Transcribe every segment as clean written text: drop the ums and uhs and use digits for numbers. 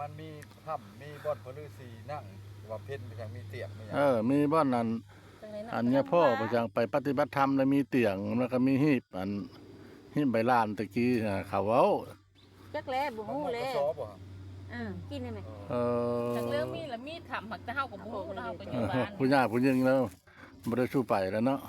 มันมีถ้ำมีบ่อนพฤาษีนั่งว่าเพ่นไปทางมีเตียงมีหยัง มีบ่อนนั้นอันเนี้ยพ่อไปจังไปปฏิบัติธรรมแล้วมีเตียงแล้วก็มีหีบหีบใบลานตะกี้เขาเว้าจักแลบ่ฮู้แล มันซอบ่ฮะ กินได้ไหม จากเรื่องมีละมีทำหักจะเฮากับบูแล้วเฮาก็อยู่บ้าน ผู้ย่าผู้ยิงแล้วบ่ได้สู้ไปแล้วเนาะ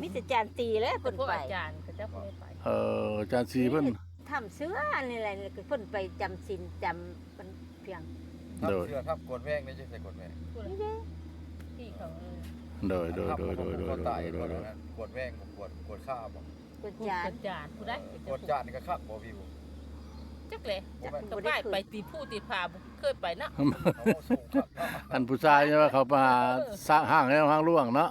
มีแต่จานตีแล้ว เป็ เพิ่ น น พวก ไป อาจารย์ก็จะไม่ไป อาจารย์สีเพิ่น ทำเสื้อนี่แหละคือเพิ่นไปจำศีลจำเพิ่นเพียง ทับเสื้อทับกดแวงนี่ใช่ใส่กดแวง นี่เด้ ที่เขา โดย กดตายกดนั้นกดแวงกดข้าบ่ กด อา จาน จารย์ผู้ได้ กดจานนี่ก็คักบ่พี่บ่ จักเลยก็ไปไปตีผู้ตีผาเคยไปนะ เอาสูงคักเนาะ อันผู้ชายใช่ว่าเขาไปหาสร้างห้างแล้วห้างล่วงเนาะ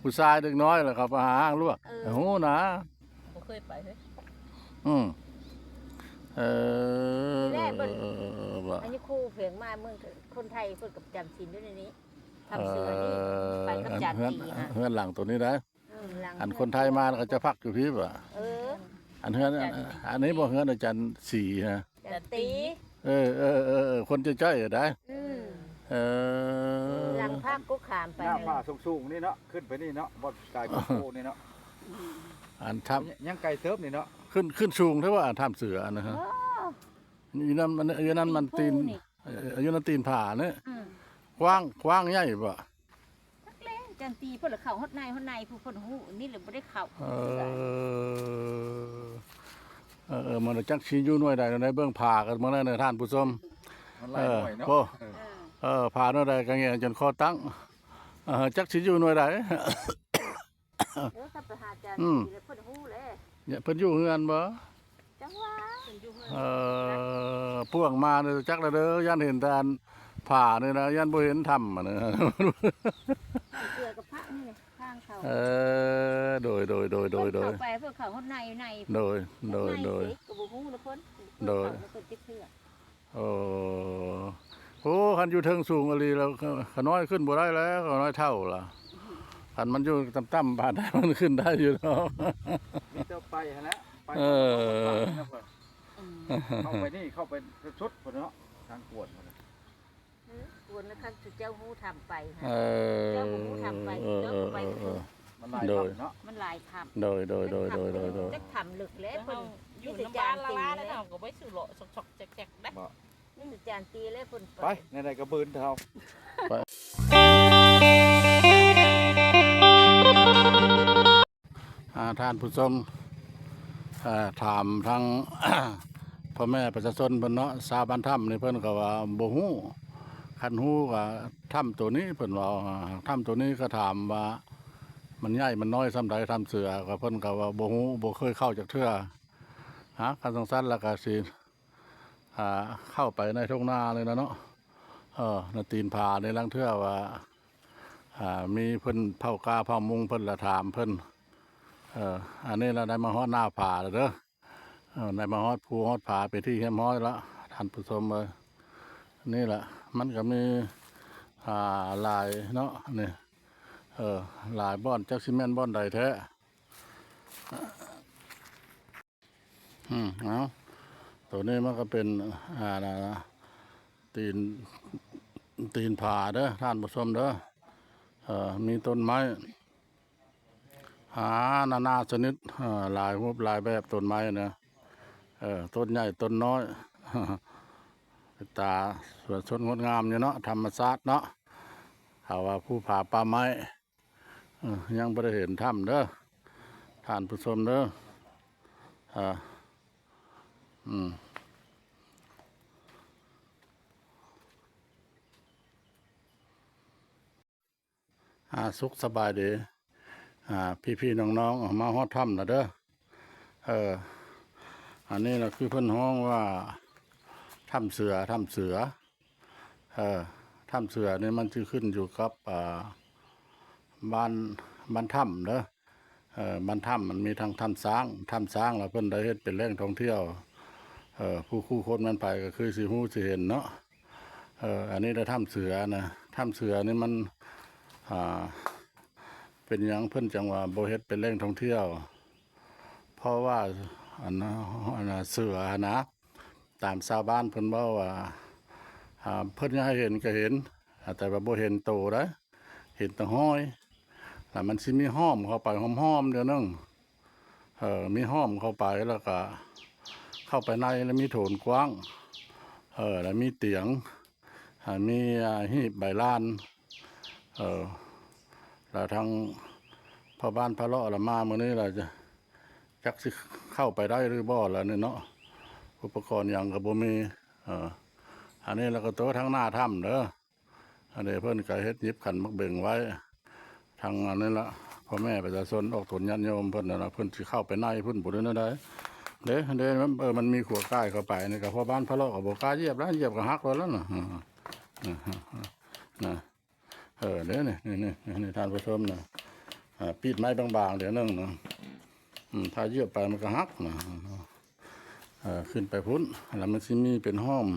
ผู้ชายเด็กน้อยแล้วเขาไปหาห้างล่วงโหนะ บ่เคยไปเฮ้ย อันนี้ครูเพียงมาเมืองคนไทยเพิ่นกับจำศีลด้วยในนี้ทำเสื้อนี่ไปกับจานตีฮะ เฮือนหลังตัวนี้ได้ หลัง อันคนไทยมาก็จะพักอยู่พี่บ่ อันเฮือนอันนี้บ่เฮือนอาจารย์สีฮะ จานตี คนจะจ้อยได้หลังภาคกุขามไป หน้าผาสูงๆนี่เนาะขึ้นไปนี่เนาะบ่กายโคนี่เนาะ อันทำ ยังไกลเติบนี่เนาะ ขึ้นสูงเท่าว่าทำเสือนะฮะอยู่นั่นมันตีนอยู่นั่นตีนผาเนี่ยกว้างใหญ่บ่ จักแลจานตีเพิ่นเข้าฮอดในผู้เพิ่นฮู้นี่เลยบ่ได้เข้า มันจักสิอยู่หน่วยใดในเบื้องผากันมาแล้วท่านผู้ชม มันหลายหน่วยเนาะ ผาหน่วยใดก็เงี้ยจนคอตั้งจักสิอยู่หน่วยใด ถ้าไปหาจานตีแล้วเพิ่นฮู้แล เนี่ยเพิ่นอยู่เฮือนบ่ จังว่า พวกมาเนี่ยจักแล้วเด้อยันเห็นแต่อันผ่านี่นะยันบ่เห็นถ้ำอ่ะนะ เกลือกับพระนี่ข้างเขา โดย เข้าไปเพื่อเขาฮอดในอยู่ใน โดย ก็บ่ฮู้นะเพิ่นติดเสื้อ โอ้คันอยู่เทิงสูงอลีแล้วขน้อยขึ้นบ่ได้แล้วขน้อยเท่าล่ะคันมันอยู่ต่ำๆบาดได้มันขึ้นได้อยู่เนาะ มีเตอไปฮะแล้วไปเข้าไปนี่เข้าไปชุดพุ่นเนาะทางกวดพุ่น กวนแล้วคันเจ้าฮู้ทำไปเจ้าฮู้ทำไปเจ้าไป มันหลายเนาะ มันหลายทำ โดย จักทำลึกแล้วเพิ่น อยู่ในบ้านละล้านแล้วเฮาก็ไปสู่โลชอกๆแจ๊กๆได้ นี่จานตีแล้วเพิ่น ไปในๆก็บืนเท่า ท่านผู้ชมถามทาง พ่อแม่ประชาชนเพิ่นเนาะสาบันถ้ำนี่เพิ่นก็ว่าบ่ฮู้คันฮู้ก็ถ้ำตัวนี้เพิ่นว่าถ้ำตัวนี้ก็ถามว่ามันใหญ่มันน้อยส่ำใดถ้ำเสือก็เพิ่นก็ว่าบ่ฮู้บ่เคยเข้าจักเทื่อคันสงสัยแล้วก็สิเข้าไปในทุ่งนาเลยนะเนาะในตีนผาในลังเทื่อว่ามีเพิ่นเผากาเผามุงเพิ่นละถามเพิ่นอันนี้เราได้มาฮอดหน้าผาแล้วเด้อได้มาฮอดภูฮอดผาไปที่เฮียมฮ้อยแล้วท่านผู้ชมเลยนี่แหละมันก็มีลายเนาะนี่ลายบ่อนจักซิเมนบ่อนใดแท้เอาตัวนี้มันก็เป็นตีนผาเด้อท่านผู้ชมเด้อมีต้นไม้นานาชนิดหลายรูปหลายแบบต้นไม้นะต้นใหญ่ต้นน้อย ตาสวยสดงดงามอยู่เนาะธรรมชาติเนาะเขาว่าผู้ผาป่าไม้ยังไม่ได้เห็นถ้ำเด้อท่านผู้ชมเด้อสุขสบายดีพี่น้องๆมาฮอดถ้ำนะเด้ออันนี้นะคือเพิ่นฮ้องว่าถ้ำเสือถ้ำเสือนี่มันจะขึ้นอยู่กับบ้านถ้ำเด้อบ้านถ้ำมันมีทางถ้ำช้างแล้วเพิ่นได้เฮ็ดเป็นแหล่งท่องเที่ยวผู้คนมันไปก็คือสิฮู้สิเห็นเนาะอันนี้ได้ถ้ำเสือนะถ้ำเสือนี่มันเป็นหยังเพิ่นจังว่าบ่เฮ็ดเป็นแหล่งท่องเที่ยวเพราะว่าอันเสือนะตามชาวบ้านเพิ่นเว้าว่า เพิ่นอยากให้เห็นก็เห็นแต่ว่าบ่เห็นโตได้เห็นแต่ห้อยแล้วมันสิมีห้อมเข้าไปหอมๆเดี๋ยวนึงมีห้อมเข้าไปแล้วก็เข้าไปในแล้วมีโถนกว้างแล้วมีเตียงมีหีบใบลานแล้วทางพ่อบ้านพระเลาะละมามื้อนี้ล่ะจะจักสิเข้าไปได้หรือบ่ล่ะนี่เนาะอุปกรณ์หยังก็บ่มีอันนี้แล้วก็โต๊ะทั้งหน้าถ้ำเด้ออันนี้เพิ่นก็เฮ็ดหยิบขันมักเบ่งไว้ทางอันนี้ละพ่อแม่ประชาชนออกถนญาติโยมเพิ่นน่ะนะเพิ่นสิเข้าไปในเพิ่นบ่ได้ได้เด้มันมีขัวใกล้เข้าไปนี่ก็พ่อบ้านพระเลาะก็บ่กล้าเหยียบแล้วเหยียบก็หักแล้วน่ะนะเด้อนี่ท่านผู้ชมนะปีดไม้บางๆเดี๋ยวนึงนะถ้าเหยียบไปมันก็หักนะขึ้นไปพุ่นแล้วมันสิมีเป็นห้อม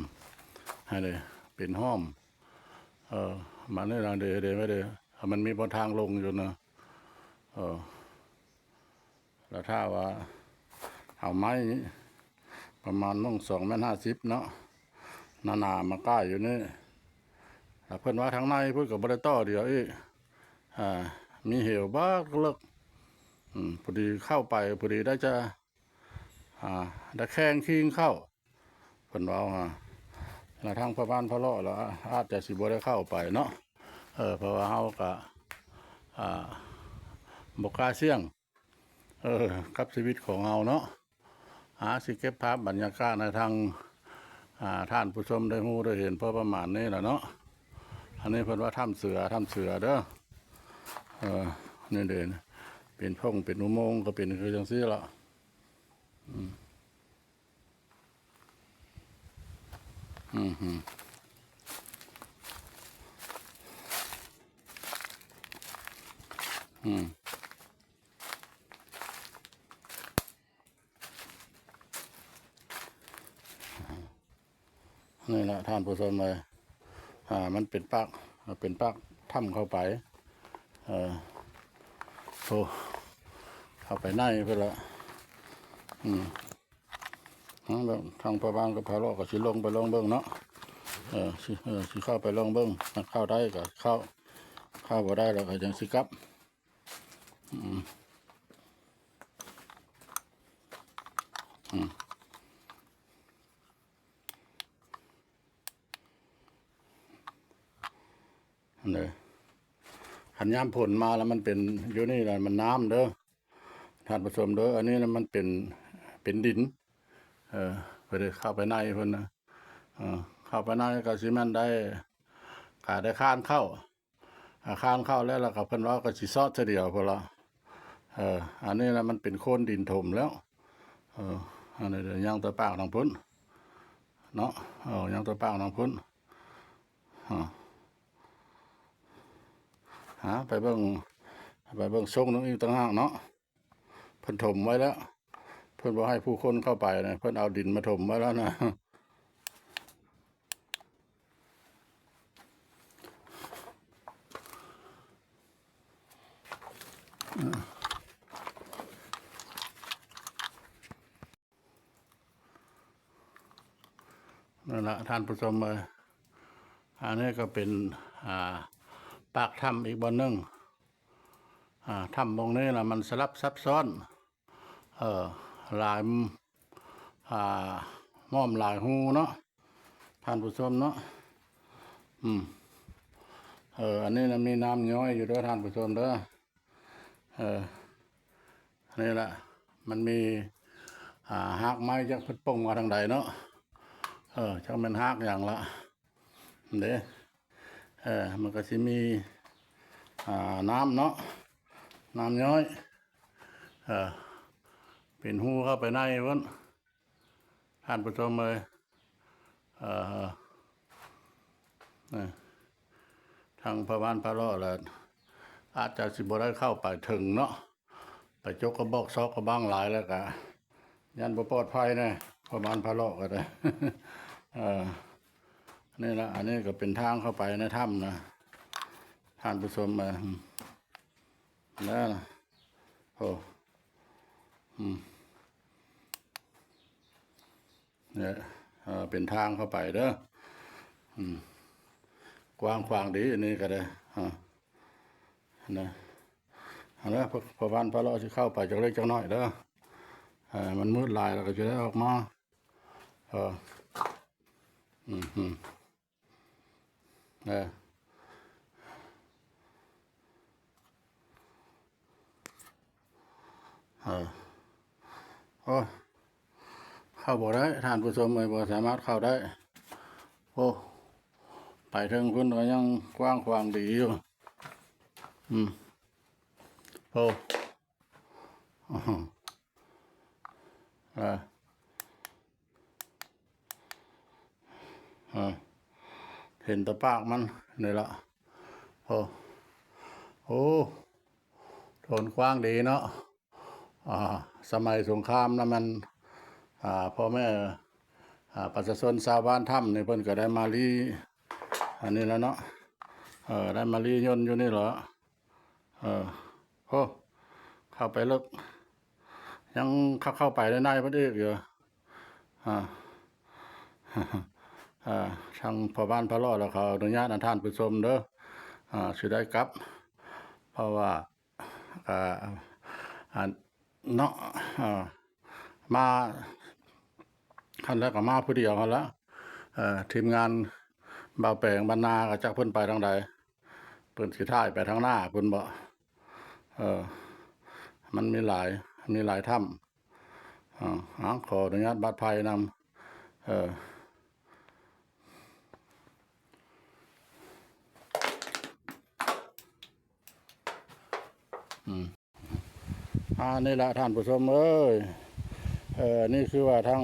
ให้เลยเป็นห้อมมันนี่เราเดไม่เดมันมีบนทางลงอยู่นะแล้วถ้าว่าเอาไม้ประมาณน้อง2.50 เนาะหนามาใกล้อยู่นี่เพื่อนว่าทางในเพื่อนกับบริต่อเดี๋ยวมีเหวบ้าเลิกพอดีเข้าไปพอดีได้จะได้แข้งคิงเข้าเพื่อนว่าแล้วทางพ่อบ้านพ่อเลาะแล้วอาจจะสิบ่ได้เข้าไปเนาะเพราะว่าเฮาก็บ่กล้าเสี่ยงกับชีวิตของเฮาเนาะสิเก็บภาพบรรยากาศในทางท่านผู้ชมได้ฮู้ได้เห็นพอประมาณนี้แหละเนาะอันนี้เพิ่นว่าถ้ำเสือเด้อนี่เด่นเป็นพงเป็นอุโมงค์ก็เป็นคือจังซี่ละนี่แหละท่านผู้ชมเลยมันเป็นปากถ้ำเข้าไปโอ้เข้าไปในเพื่อละแล้วทางพ่อบ้านกับพระเลาะก็สิลงไปลองเบิ้งเนาะสิเข้าไปลองเบิ้งเข้าได้ก็เข้าบ่ได้แล้วก็ยังสิกลับเลยขันย่ามผลมาแล้วมันเป็นอยู่นี่แหละมันน้ำเด้อท่านผู้ชมเด้ออันนี้นะมันเป็นดินไปเลยเข้าไปในเพิ่นนะเข้าไปในก็สิแม่นได้ก็ได้ข้านเข้าแล้วก็เพิ่นว่าก็สิซอดเดียวพุ่นละอันนี้นะมันเป็นโคนดินถมแล้วอันนี้เดี๋ยวย่างตัวปากทางพุ่นเนาะย่างตัวปากทางพุ่นไปเบิ่งทรงนึงอีกต่างหากเนาะเพิ่นถมไว้แล้วเพิ่นบ่ให้ผู้คนเข้าไปนะเพิ่นเอาดินมาถมไว้แล้วนะนั่นแหละท่านผู้ชมเลยอันนี้ก็เป็นปากถ้ำอีกบนนึงถ้ำตรงนี้นะมันสลับซับซ้อนหลายม่อมหลายหูเนาะท่านผู้ชมเนาะอันนี้นะมีน้ำย้อยอยู่ด้วยท่านผู้ชมเด้อนี่แหละมันมีหากไม้จากพุทธปงมาทางใดเนาะจังมันหากอย่างละเด้มันก็สิมีน้ำเนาะน้ำย้อยเป็นหูเข้าไปในวันท่านผู้ชมเลยทางพระบ้านพระเลาะแหละอาจจะสิบ่ได้เข้าไปถึงเนาะไปจกกระบอกซอกกระบ้างหลายแล้วก็ยันบ่ปลอดภัยนะพระบ้านพระเลาะก็ได้นี่ละอันนี้ก็เป็นทางเข้าไปในถ้ำนะท่านผู้ชมมาแล้วนะเนี่ยเป็นทางเข้าไปเด้อ กว้างขวางดีอันนี้ก็ได้นะอันนี้พอวันพอเราจะเข้าไปจากเล็กจากน้อยเด้อมันมืดหลายเราก็จะได้ออกมาโอ้เข้าบ่ได้ท่านผู้ชมเลยบ่สามารถเข้าได้โอ้ไปถึงคุณก็ยังกว้างขวางดีอยู่โอ้เห็นตะปากมันนี่ละโอ้ทนกว้างดีเนาะสมัยสงครามนะมันพ่อแม่ประชาชนชาวบ้านถ้ำนี่เพิ่นก็ได้มาลีอันนี้แล้วเนาะได้มาลียนต์อยู่นี่เหรอโอ้เข้าไปลึกยังเข้าไปได้ในพอดีอยู่ทางพ่อบ้านพ่อรอดแล้วเขาอนุญาตท่านผู้ชมเด้อสิได้กลับเพราะว่าเนาะมาคันแรกก็มาผู้เดียวกันละทีมงานบ่าวแปลงบรรณาก็จักเพิ่นไปทางใดเพิ่นสิท้ายไปทางหน้าเพิ่นบ่มันมีหลายถ้ำขออนุญาตบัตรภัยนำนี่แหละท่านผู้ชมเอ้ยนี่คือว่าทาง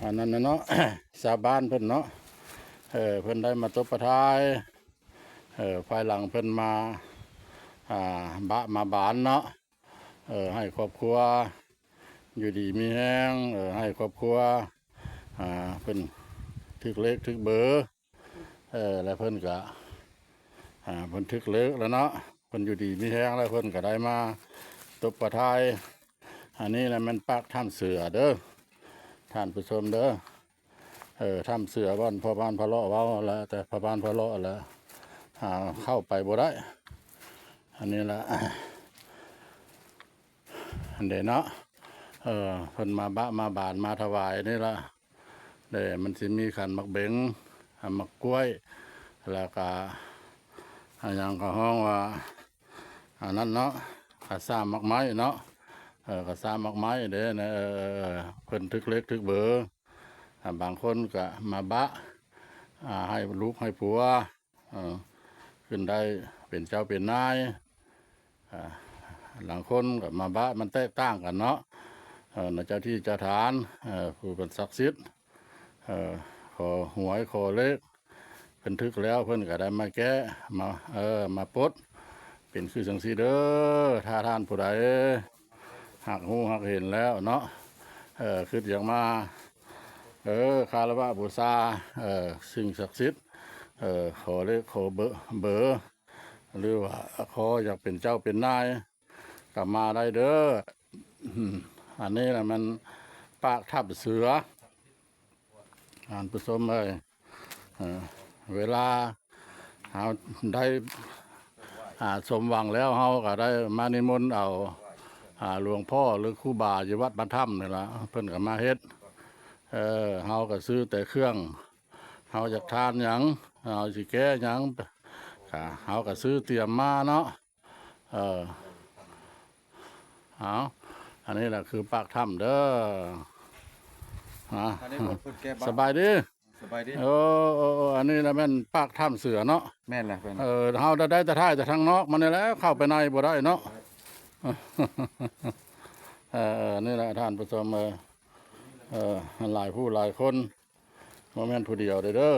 อันนั้นเนาะ ชาวบ้านเพิ่นเนาะเพิ่นได้มาตบประทายภายหลังเพิ่นมามาบานเนาะให้ครอบครัวอยู่ดีมีแห้งให้ครอบครัวเพิ่นทึกเล็กทึกเบอแล้วเพิ่นก็เพิ่นทึกเล็กแล้วเนาะเพิ่นอยู่ดีมีแห้งแล้วเพิ่นก็ได้มาตบประทายอันนี้แหละมันปากถ้ำเสือเด้อท่านผู้ชมเด้อถ้ำเสือบ้านพ่อบ้านพ่อเลาะเว้าแล้วแต่พ่อบ้านพ่อเลาะแล้วเข้าไปบ่ได้อันนี้ละอันเดเนาะเพิ่นมามาบานมาถวายนี่ละเด้มันสิมีขันมักเบงมักกล้วยแล้วก็อย่างก็ห้องว่าอันนั้นเนาะข้าซ่ามักไม้เนาะข้าซ่ามักไม้เด้นะเพิ่นทึกเล็กทึกเบอบางคนก็มาให้ลูกให้ผัวขึ้นได้เป็นเจ้าเป็นนายหลังคนก็มามันแตกต่างกันเนาะเจ้าที่เจ้าฐานผู้เป็นศักดิ์สิทธิ์ขอหวยขอเลขเพิ่นทึกแล้วเพิ่นก็ได้มาแก้มาปลดเป็นคือจังซี่เด้อถ้าท่านผู้ใดหักหูหักเห็นแล้วเนาะคืออย่างมาคารวะบูชาสิ่งศักดิ์สิทธิ์ขอเลขขอเบอร์หรือว่าขออยากเป็นเจ้าเป็นนายกลับมาได้เด้ออันนี้แหละมันปากทับเสือท่านผู้ชมเลยเวลาเราได้สมหวังแล้วเราก็ได้มานิมนต์เอาหลวงพ่อหรือครูบาอยู่วัดบ้านถ้ำนี่ละเพิ่นก็มาเฮ็ดเราก็ซื้อแต่เครื่องเราอยากทานหยังเราสิแก้หยังเราก็ซื้อเตรียมมาเนาะอันนี้แหละคือปากถ้ำเด้อสบายดีอันนี้แหละแม่นปากถ้ำเสือเนาะแม่นแหละเราได้แต่ท้ายแต่ทางนอกมันนี่แหละเข้าไปในบ่ได้เนาะนี่แหละท่านผู้ชมหลายผู้หลายคนโมเมนต์ผู้เดียวเด้อ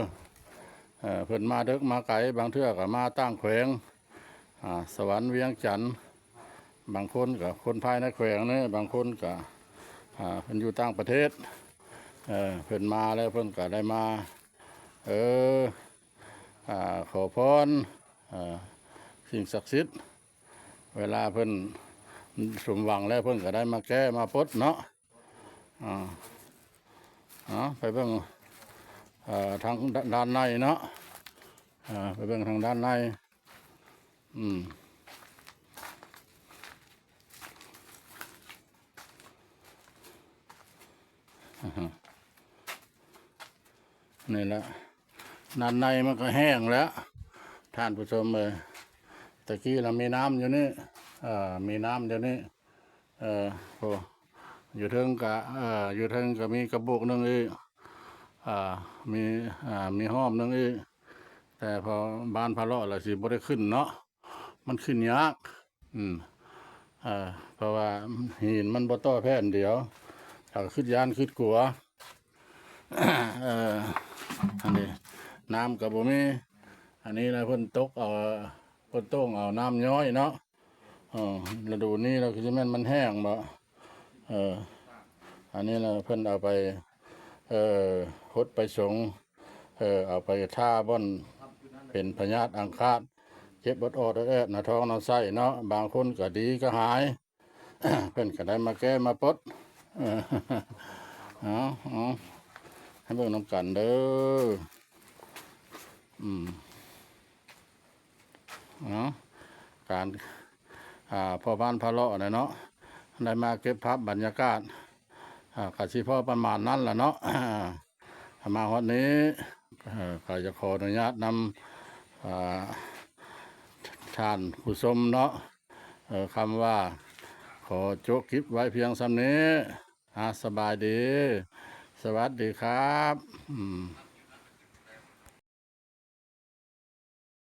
เพิ่นมาเด็กมาไกลบางเทื่อก็มาตั้งแขวงสวรรค์เวียงจันทร์บางคนก็คนภายในแขวงนี่บางคนก็เพิ่นอยู่ต่างประเทศเพิ่นมาแล้วเพิ่นก็ได้มาขอพรสิ่งศักดิ์สิทธิ์เวลาเพิ่นสมหวังแล้วเพิ่นก็ได้มาแก้มาปลดเนาะไปเบิ่ง ทางด้านในเนาะไปเบิ่งทางด้านในนี่แหละด้านในมันก็แห้งแล้วท่านผู้ชมเลยตะกี้เรามีน้ำอยู่นี่มีน้ำอยู่นี่โอ้อยู่เทิงกะอยู่เทิงก็มีกระบอกหนึงอีกมีห้อมหนึงอีกแต่พอบ้านพะเลาะแล้วสิบ่ได้ขึ้นเนาะมันขึ้นยากเพราะว่าหินมันบ่ต่อแผ่นเดียวถ้าขึ้นยานขึ้นกลัวอันนี้น้ำกับบ่มีอันนี้นะเพิ่นตกเอาเพิ่นต้งเอาน้ำย้อยเนาะฤดูนี้เราคือสิแม่นมันแห้งบ่อันนี้นะเพิ่นเอาไปหดไปสงเอาไปท่าบ่อนเป็นพยาธิอังคาดเจ็บอดๆแอดหน้าท้องหน้าไส้เนาะบางคนก็ดีก็หาย เพิ่นก็ได้มาแก้มาปลดเอาให้เบิ่งน้ำกันเด้อการพ่อบ้านพะเลาะเนาะได้มาเก็บภาพบรรยากาศกสิพ่อประมาณนั้นแหละเนาะมาวันนี้ก็จะขออนุญาตนำท่านผู้ชมเนาะคำว่าขอโจกคลิปไว้เพียงสำนี้สบายดีสวัสดีครับ